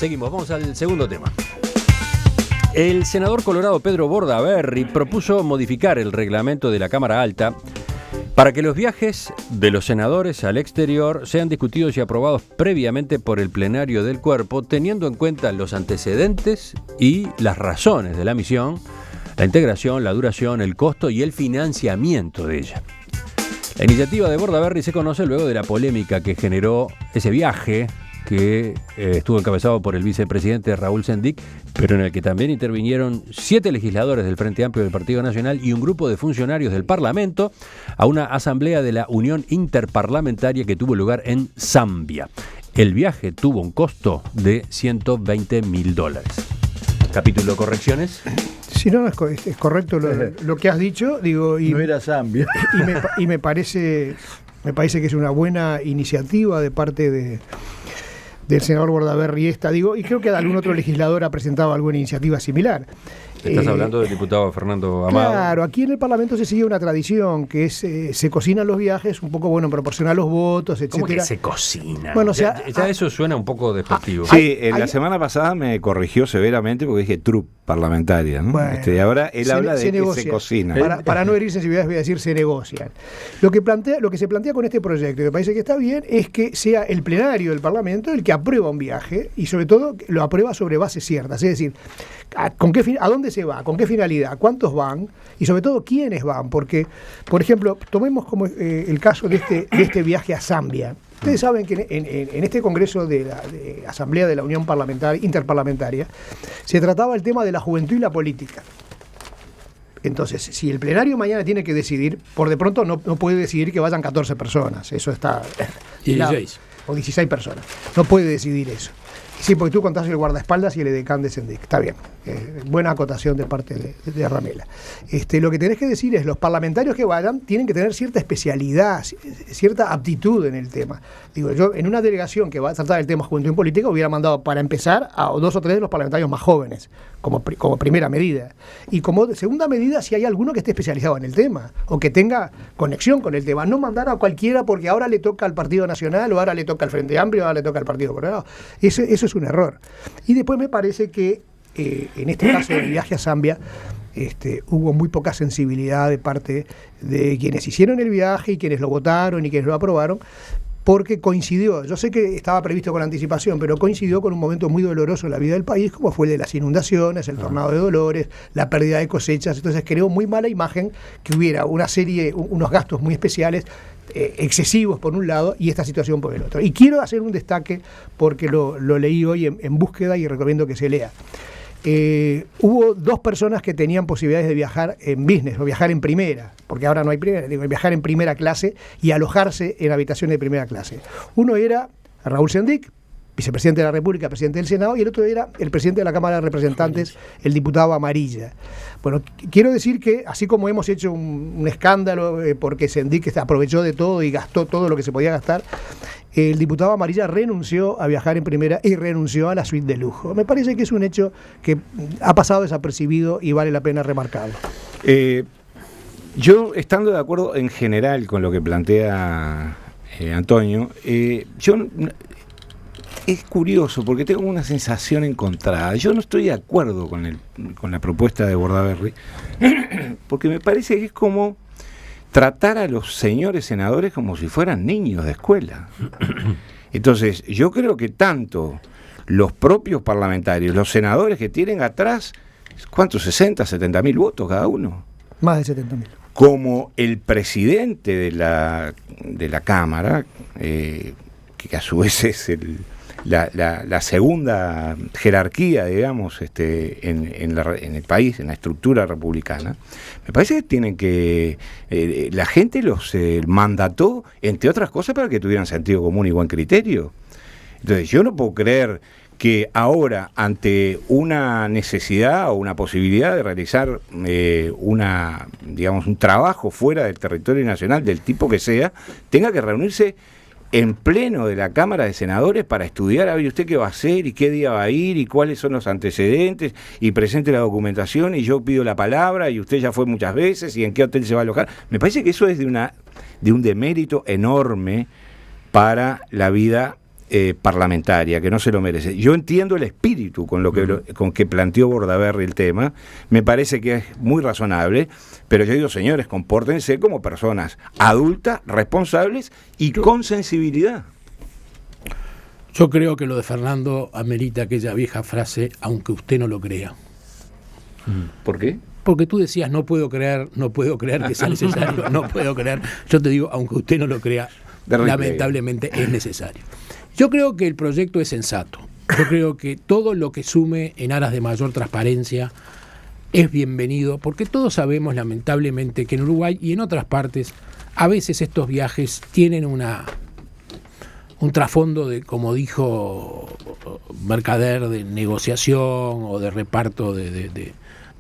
Seguimos, vamos al segundo tema. El senador colorado Pedro Bordaberry propuso modificar el reglamento de la Cámara Alta para que los viajes de los senadores al exterior sean discutidos y aprobados previamente por el plenario del cuerpo, teniendo en cuenta los antecedentes y las razones de la misión, la integración, la duración, el costo y el financiamiento de ella. La iniciativa de Bordaberry se conoce luego de la polémica que generó ese viaje que estuvo encabezado por el vicepresidente Raúl Sendic, pero en el que también intervinieron 7 legisladores del Frente Amplio del Partido Nacional y un grupo de funcionarios del Parlamento a una asamblea de la Unión Interparlamentaria que tuvo lugar en Zambia. El viaje tuvo un costo de $120.000. Capítulo correcciones. Si no, es correcto lo que has dicho, digo, y no era Zambia. Y me parece que es una buena iniciativa de parte del senador Bordaberry y creo que algún otro legislador ha presentado alguna iniciativa similar. Estás hablando del diputado Fernando Amado. Claro, aquí en el Parlamento se sigue una tradición que es se cocinan los viajes un poco, en proporción a los votos, etcétera. ¿Cómo que se cocina? Bueno, ya eso suena un poco despectivo. Sí, la semana pasada me corrigió severamente porque dije trupe parlamentaria, ¿no? Bueno, y ahora él habla de que se cocina. Para no herir sensibilidades voy a decir se negocian. Lo que se plantea con este proyecto, y me parece que está bien, es que sea el plenario del Parlamento el que aprueba un viaje y sobre todo lo aprueba sobre bases ciertas, es decir, ¿a dónde se va? ¿Con qué finalidad? ¿Cuántos van? Y sobre todo, ¿quiénes van? Porque, por ejemplo, tomemos como el caso de este viaje a Zambia. Ustedes saben que en este congreso de Asamblea de la Unión Interparlamentaria se trataba el tema de la juventud y la política. Entonces, si el plenario mañana tiene que decidir, por de pronto no puede decidir que vayan 14 personas. Eso está... 16. O 16 personas. No puede decidir eso. Sí, porque tú contás el guardaespaldas y el edecán de Sendic. Está bien. Buena acotación de parte de Ramela. Lo que tenés que decir es, los parlamentarios que vayan tienen que tener cierta especialidad, cierta aptitud en el tema. Digo, yo en una delegación que va a tratar el tema juventud y política hubiera mandado para empezar a 2 o 3 de los parlamentarios más jóvenes, como primera medida. Y como segunda medida, si hay alguno que esté especializado en el tema, o que tenga conexión con el tema. No mandar a cualquiera porque ahora le toca al Partido Nacional, o ahora le toca al Frente Amplio, o ahora le toca al Partido Colorado. Eso es un error. Y después me parece que en este caso del viaje a Zambia hubo muy poca sensibilidad de parte de quienes hicieron el viaje y quienes lo votaron y quienes lo aprobaron, porque coincidió, yo sé que estaba previsto con anticipación, pero coincidió con un momento muy doloroso en la vida del país, como fue el de las inundaciones, el tornado de Dolores, la pérdida de cosechas. Entonces creó muy mala imagen que hubiera unos gastos muy especiales, excesivos por un lado y esta situación por el otro. Y quiero hacer un destaque porque lo leí hoy en búsqueda y recomiendo que se lea. Hubo 2 personas que tenían posibilidades de viajar en business o viajar en primera, porque ahora no hay primera, viajar en primera clase y alojarse en habitaciones de primera clase. Uno era Raúl Sendic, vicepresidente de la República, presidente del Senado, y el otro era el presidente de la Cámara de Representantes, el diputado Amarilla. Bueno, quiero decir que así como hemos hecho un escándalo porque Sendic aprovechó de todo y gastó todo lo que se podía gastar, el diputado Amarilla renunció a viajar en primera y renunció a la suite de lujo. Me parece que es un hecho que ha pasado desapercibido y vale la pena remarcarlo. Yo, estando de acuerdo en general con lo que plantea Antonio, es curioso porque tengo una sensación encontrada. Yo no estoy de acuerdo con la propuesta de Bordaberry porque me parece que es como tratar a los señores senadores como si fueran niños de escuela. Entonces, yo creo que tanto los propios parlamentarios, los senadores que tienen atrás, ¿cuántos? 60, 70 mil votos cada uno. Más de 70 mil. Como el presidente de la Cámara, que a su vez es la segunda jerarquía, digamos, en el país, en la estructura republicana. Me parece que tienen que... la gente los mandató, entre otras cosas, para que tuvieran sentido común y buen criterio. Entonces, yo no puedo creer que ahora, ante una necesidad o una posibilidad de realizar un trabajo fuera del territorio nacional, del tipo que sea, tenga que reunirse en pleno de la Cámara de Senadores para estudiar, a ver usted qué va a hacer y qué día va a ir y cuáles son los antecedentes, y presente la documentación y yo pido la palabra y usted ya fue muchas veces y en qué hotel se va a alojar. Me parece que eso es de un demérito enorme para la vida parlamentaria, que no se lo merece. Yo entiendo el espíritu con que planteó Bordaberry el tema, me parece que es muy razonable, pero yo digo, señores, compórtense como personas adultas, responsables y con sensibilidad. Yo creo que lo de Fernando amerita aquella vieja frase, aunque usted no lo crea. ¿Por qué? Porque tú decías, no puedo creer que sea necesario, no puedo creer. Yo te digo, aunque usted no lo crea, lamentablemente es necesario. Yo creo que el proyecto es sensato. Yo creo que todo lo que sume en aras de mayor transparencia es bienvenido, porque todos sabemos, lamentablemente, que en Uruguay y en otras partes, a veces estos viajes tienen un trasfondo de, como dijo Mercader, de negociación o de reparto de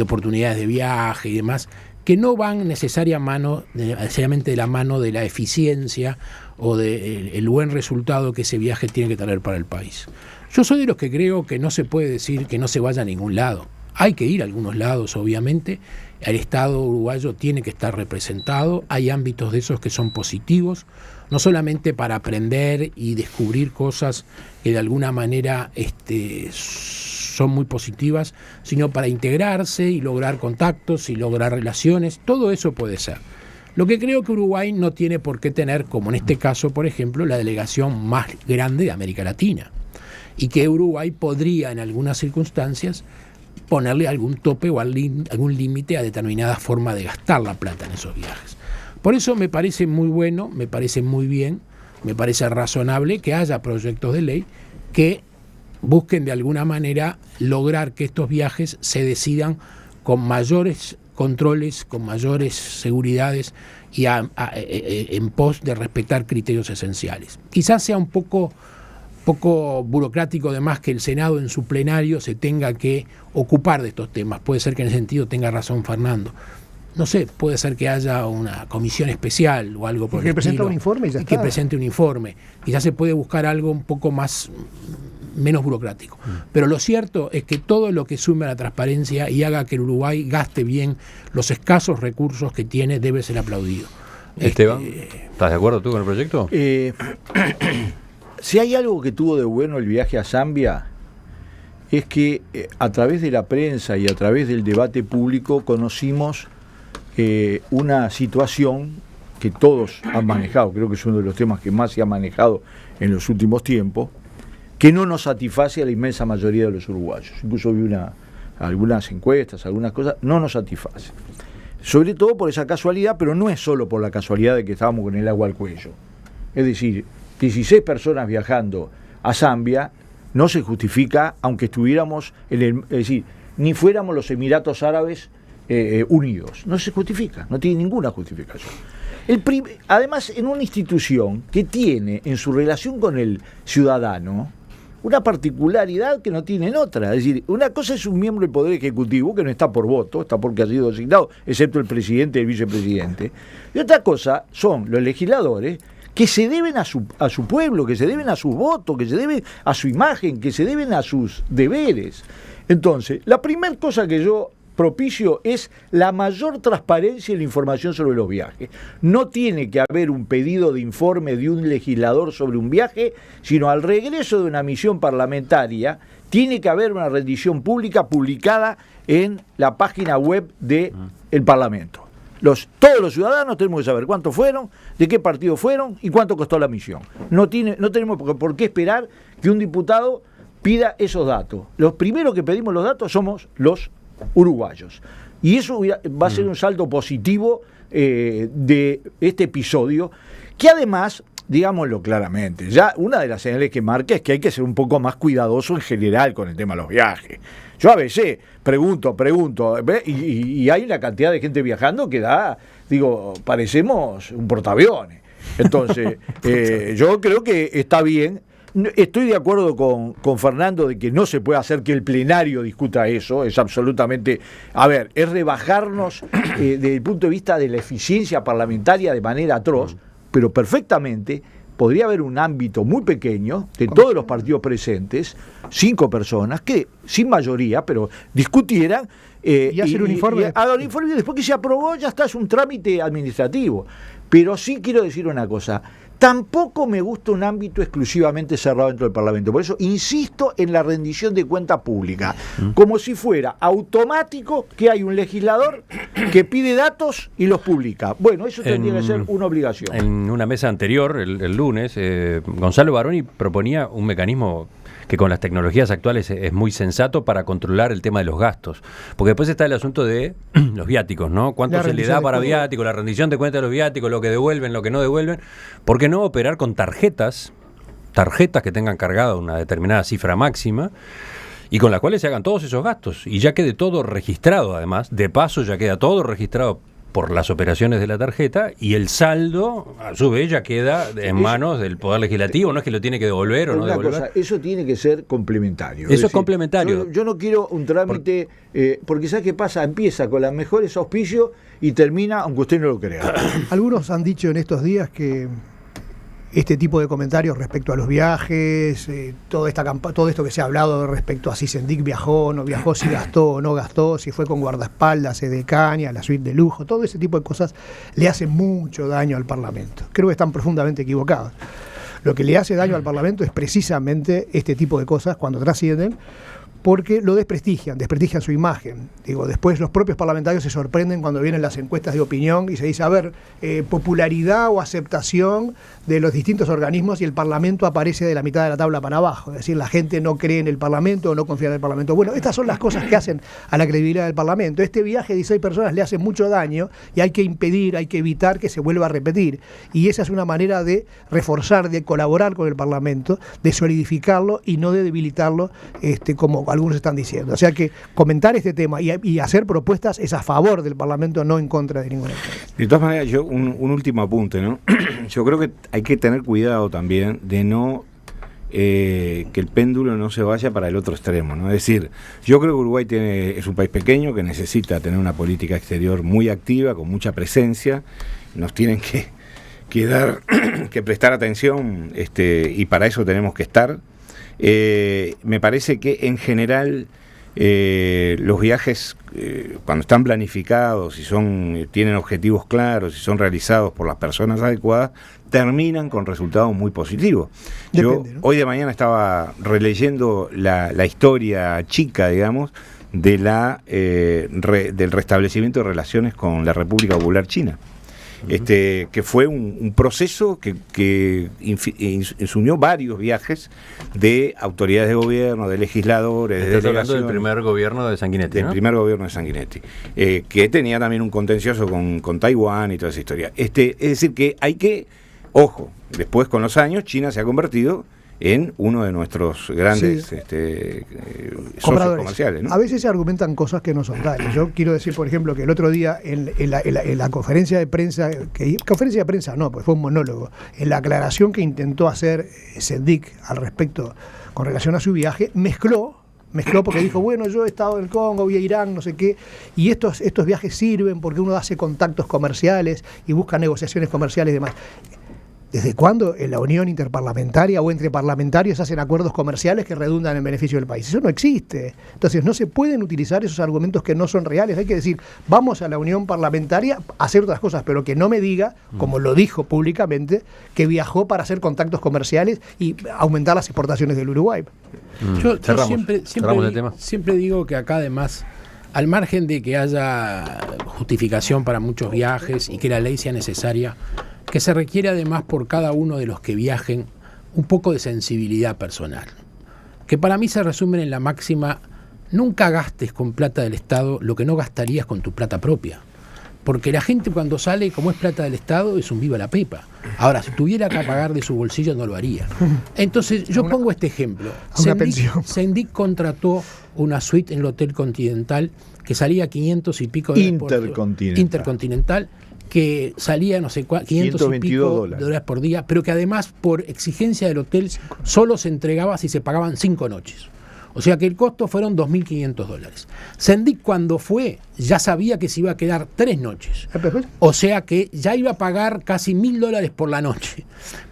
oportunidades de viaje y demás, que no van necesariamente de la mano de la eficiencia o del buen resultado que ese viaje tiene que traer para el país. Yo soy de los que creo que no se puede decir que no se vaya a ningún lado. Hay que ir a algunos lados, obviamente. El Estado uruguayo tiene que estar representado. Hay ámbitos de esos que son positivos, no solamente para aprender y descubrir cosas que de alguna manera son muy positivas, sino para integrarse y lograr contactos y lograr relaciones. Todo eso puede ser. Lo que creo que Uruguay no tiene por qué tener, como en este caso, por ejemplo, la delegación más grande de América Latina, y que Uruguay podría, en algunas circunstancias, ponerle algún tope o algún límite a determinada forma de gastar la plata en esos viajes. Por eso me parece muy bueno, me parece muy bien, me parece razonable que haya proyectos de ley que busquen de alguna manera lograr que estos viajes se decidan con mayores controles, con mayores seguridades y en pos de respetar criterios esenciales. Quizás sea un poco burocrático, además, que el Senado en su plenario se tenga que ocupar de estos temas. Puede ser que en ese sentido tenga razón Fernando. No sé, puede ser que haya una comisión especial o algo por el estilo. Que presente un informe y ya está. Que presente un informe. Quizás se puede buscar algo un poco menos burocrático. Pero lo cierto es que todo lo que sume a la transparencia y haga que el Uruguay gaste bien los escasos recursos que tiene debe ser aplaudido. Esteban, ¿estás de acuerdo tú con el proyecto? Si hay algo que tuvo de bueno el viaje a Zambia, es que a través de la prensa y a través del debate público conocimos una situación que todos han manejado, creo que es uno de los temas que más se ha manejado en los últimos tiempos, que no nos satisface a la inmensa mayoría de los uruguayos. Incluso vi algunas encuestas, algunas cosas, no nos satisface. Sobre todo por esa casualidad, pero no es solo por la casualidad de que estábamos con el agua al cuello. Es decir, 16 personas viajando a Zambia no se justifica, aunque estuviéramos es decir, ni fuéramos los Emiratos Árabes Unidos. No se justifica, no tiene ninguna justificación. Además, en una institución que tiene en su relación con el ciudadano una particularidad que no tienen otra. Es decir, una cosa es un miembro del Poder Ejecutivo que no está por voto, está porque ha sido designado, excepto el presidente y el vicepresidente. Y otra cosa son los legisladores que se deben a su pueblo, que se deben a sus votos, que se deben a su imagen, que se deben a sus deberes. Entonces, la primera cosa que yo propicio es la mayor transparencia en la información sobre los viajes. No tiene que haber un pedido de informe de un legislador sobre un viaje, sino al regreso de una misión parlamentaria tiene que haber una rendición pública publicada en la página web del Parlamento. Todos los ciudadanos tenemos que saber cuántos fueron, de qué partido fueron y cuánto costó la misión. No tenemos por qué esperar que un diputado pida esos datos. Los primeros que pedimos los datos somos los uruguayos. Y eso va a ser un salto positivo de este episodio, que además, digámoslo claramente, ya una de las señales que marca es que hay que ser un poco más cuidadoso en general con el tema de los viajes. Yo a veces pregunto, y hay una cantidad de gente viajando que parecemos un portaaviones. Entonces, yo creo que está bien. Estoy de acuerdo con Fernando de que no se puede hacer que el plenario discuta eso, es absolutamente, es rebajarnos desde el punto de vista de la eficiencia parlamentaria de manera atroz, pero perfectamente podría haber un ámbito muy pequeño de todos los partidos presentes, 5 personas, que sin mayoría, pero discutieran y hacer un informe. Hagan un informe y después que se aprobó ya está, es un trámite administrativo. Pero sí quiero decir una cosa, Tampoco me gusta un ámbito exclusivamente cerrado dentro del Parlamento. Por eso insisto en la rendición de cuenta pública, como si fuera automático que hay un legislador que pide datos y los publica. Bueno, eso tendría que ser una obligación. En una mesa anterior, el lunes, Gonzalo Baroni proponía un mecanismo que con las tecnologías actuales es muy sensato para controlar el tema de los gastos. Porque después está el asunto de los viáticos, ¿no? ¿Cuánto se le da para viáticos, la rendición de cuentas de los viáticos, lo que devuelven, lo que no devuelven? ¿Por qué no operar con tarjetas que tengan cargada una determinada cifra máxima y con las cuales se hagan todos esos gastos? Y ya quede todo registrado, además. De paso, ya queda todo registrado por las operaciones de la tarjeta y el saldo, a su vez, ya queda en manos del Poder Legislativo, no es que lo tiene que devolver o no devolver. Cosa, eso tiene que ser complementario. Eso es complementario. Yo no quiero un trámite, porque ¿sabes qué pasa? Empieza con los mejores auspicios y termina, aunque usted no lo crea. Algunos han dicho en estos días que este tipo de comentarios respecto a los viajes, todo esto que se ha hablado respecto a si Sendik viajó o no viajó, si gastó o no gastó, si fue con guardaespaldas, Edecaña, la suite de lujo, todo ese tipo de cosas le hace mucho daño al Parlamento. Creo que están profundamente equivocados. Lo que le hace daño al Parlamento es precisamente este tipo de cosas cuando trascienden, porque lo desprestigian su imagen. Después los propios parlamentarios se sorprenden cuando vienen las encuestas de opinión y se dice, popularidad o aceptación de los distintos organismos y el Parlamento aparece de la mitad de la tabla para abajo. Es decir, la gente no cree en el Parlamento o no confía en el Parlamento. Bueno, estas son las cosas que hacen a la credibilidad del Parlamento. Este viaje de 16 personas le hace mucho daño y hay que impedir, hay que evitar que se vuelva a repetir. Y esa es una manera de reforzar, de colaborar con el Parlamento, de solidificarlo y no de debilitarlo, como algunos están diciendo. O sea que comentar este tema y hacer propuestas es a favor del Parlamento, no en contra de ninguna. De todas maneras, un último apunte, ¿no? Yo creo que hay que tener cuidado también de no que el péndulo no se vaya para el otro extremo, ¿no? Es decir, yo creo que Uruguay es un país pequeño que necesita tener una política exterior muy activa, con mucha presencia. Nos tienen que prestar atención, y para eso tenemos que estar. Me parece que en general los viajes, cuando están planificados y tienen objetivos claros y son realizados por las personas adecuadas, terminan con resultados muy positivos. Depende, ¿no? Hoy de mañana estaba releyendo la historia chica, digamos, de del restablecimiento de relaciones con la República Popular China. Que fue un proceso que insumió varios viajes de autoridades de gobierno, de legisladores, de delegaciones. Estás hablando del primer gobierno de Sanguinetti, ¿no? Del primer gobierno de Sanguinetti, que tenía también un contencioso con Taiwán y toda esa historia. Es decir, que hay que, ojo, después con los años China se ha convertido en uno de nuestros grandes socios comerciales, ¿no? A veces se argumentan cosas que no son tales. Yo quiero decir, por ejemplo, que el otro día en la conferencia de prensa, conferencia de prensa no, pues fue un monólogo, en la aclaración que intentó hacer Sendik al respecto con relación a su viaje, mezcló porque dijo, bueno, yo he estado en el Congo, vi a Irán, no sé qué, y estos viajes sirven porque uno hace contactos comerciales y busca negociaciones comerciales y demás. ¿Desde cuándo en la unión interparlamentaria o entre parlamentarios hacen acuerdos comerciales que redundan en beneficio del país? Eso no existe. Entonces no se pueden utilizar esos argumentos que no son reales. Hay que decir, vamos a la unión parlamentaria a hacer otras cosas, pero que no me diga, como lo dijo públicamente, que viajó para hacer contactos comerciales y aumentar las exportaciones del Uruguay. Yo siempre digo que acá además, al margen de que haya justificación para muchos viajes y que la ley sea necesaria, que se requiere además por cada uno de los que viajen un poco de sensibilidad personal, que para mí se resumen en la máxima: nunca gastes con plata del Estado lo que no gastarías con tu plata propia, porque la gente cuando sale, como es plata del Estado, es un viva la pepa. Ahora, si tuviera que pagar de su bolsillo no lo haría. Entonces yo pongo este ejemplo: Sendik contrató una suite en el Hotel Continental que salía 500 y pico de Intercontinental, que salía, no sé cuál, 500 y pico dólares por día, pero que además, por exigencia del hotel, solo se entregaba si se pagaban 5 noches. O sea que el costo fueron $2.500. Sendik, cuando fue, ya sabía que se iba a quedar 3 noches. O sea que ya iba a pagar casi $1.000 por la noche.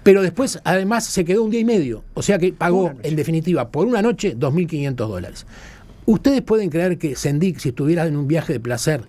Pero después, además, se quedó un día y medio. O sea que pagó, en definitiva, por una noche, $2.500. Ustedes pueden creer que Sendik, si estuviera en un viaje de placer,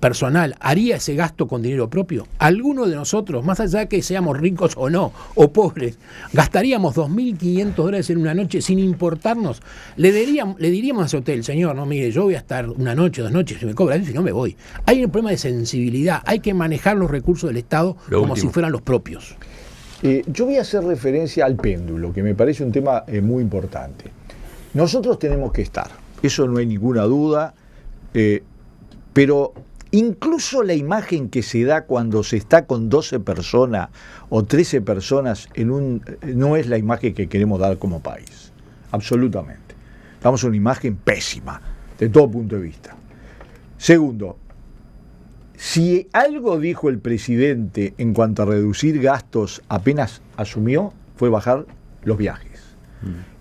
personal haría ese gasto con dinero propio? ¿Alguno de nosotros, más allá de que seamos ricos o no, o pobres, gastaríamos $2.500 en una noche sin importarnos? Le diríamos a ese hotel, señor, no, mire, yo voy a estar una noche, 2 noches, si me cobra eso, si no me voy. Hay un problema de sensibilidad, hay que manejar los recursos del Estado como si fueran los propios. Yo voy a hacer referencia al péndulo, que me parece un tema muy importante. Nosotros tenemos que estar, eso no hay ninguna duda, pero incluso la imagen que se da cuando se está con 12 personas o 13 personas no es la imagen que queremos dar como país, absolutamente. Damos una imagen pésima, de todo punto de vista. Segundo, si algo dijo el presidente en cuanto a reducir gastos apenas asumió, fue bajar los viajes.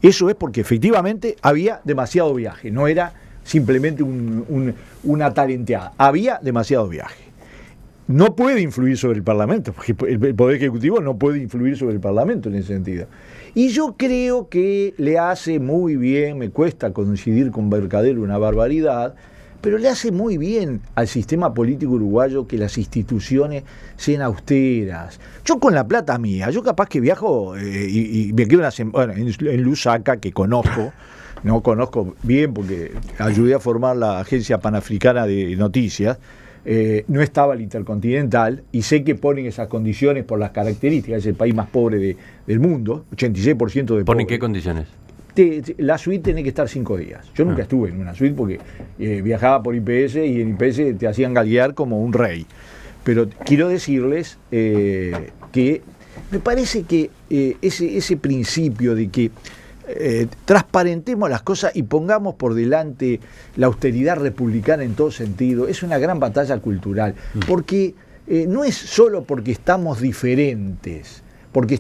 Eso es porque efectivamente había demasiado viaje, no era simplemente una talenteada, había demasiado viaje. No puede influir sobre el Parlamento, porque el Poder Ejecutivo no puede influir sobre el Parlamento en ese sentido. Y yo creo que le hace muy bien, me cuesta coincidir con Mercader una barbaridad, pero le hace muy bien al sistema político uruguayo que las instituciones sean austeras. Yo con la plata mía, yo capaz que viajo y me quedo en Lusaka, que no conozco bien porque ayudé a formar la Agencia Panafricana de Noticias, no estaba el Intercontinental y sé que ponen esas condiciones por las características, es el país más pobre del mundo, 86% de pobres. ¿Ponen qué condiciones? La suite tiene que estar 5 días. Yo nunca estuve en una suite porque viajaba por IPS y en IPS te hacían galguear como un rey. Pero quiero decirles que me parece que ese principio de que transparentemos las cosas y pongamos por delante la austeridad republicana en todo sentido, es una gran batalla cultural. Porque no es solo porque estamos diferentes, porque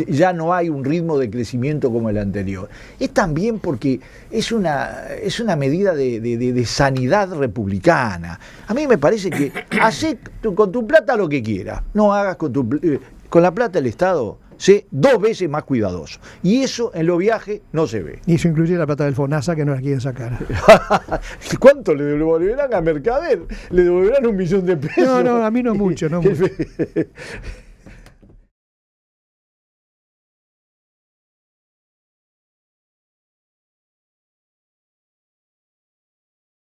ya no hay un ritmo de crecimiento como el anterior. Es también porque es una medida de sanidad republicana. A mí me parece que hacé con tu plata lo que quieras. No hagas con la plata del Estado, sé 2 veces más cuidadoso. Y eso en los viajes no se ve. Y eso incluye la plata del FONASA que no la quieren sacar. ¿Cuánto le devolverán a Mercader? Le devolverán $1 millón. No, a mí no mucho, no mucho.